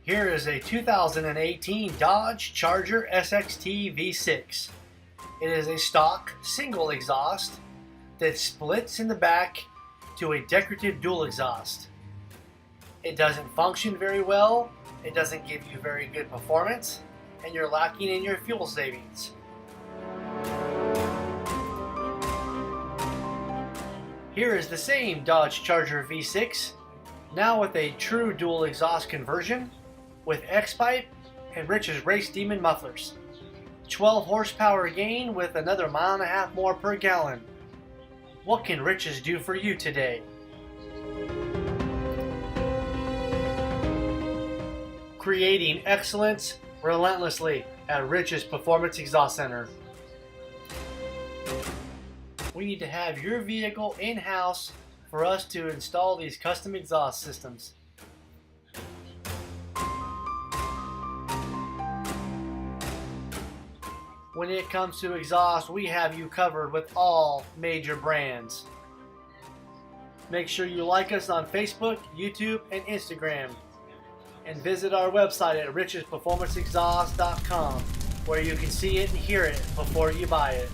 Here is a 2018 Dodge Charger Sxt V6. It is a stock single exhaust that splits in the back to a decorative dual exhaust. It doesn't function very well, it doesn't give you very good performance, and you're lacking in your fuel savings. Here is the same Dodge Charger V6, now with a true dual exhaust conversion, with X-pipe and Rich's Race Demon mufflers. 12 horsepower gain with another 1.5 miles more per gallon. What can Rich's do for you today? Creating excellence relentlessly at Rich's Performance Exhaust Center. We need to have your vehicle in-house for us to install these custom exhaust systems. When it comes to exhaust, we have you covered with all major brands. Make sure you like us on Facebook, YouTube, and Instagram. And visit our website at richsperformanceexhaust.com, where you can see it and hear it before you buy it.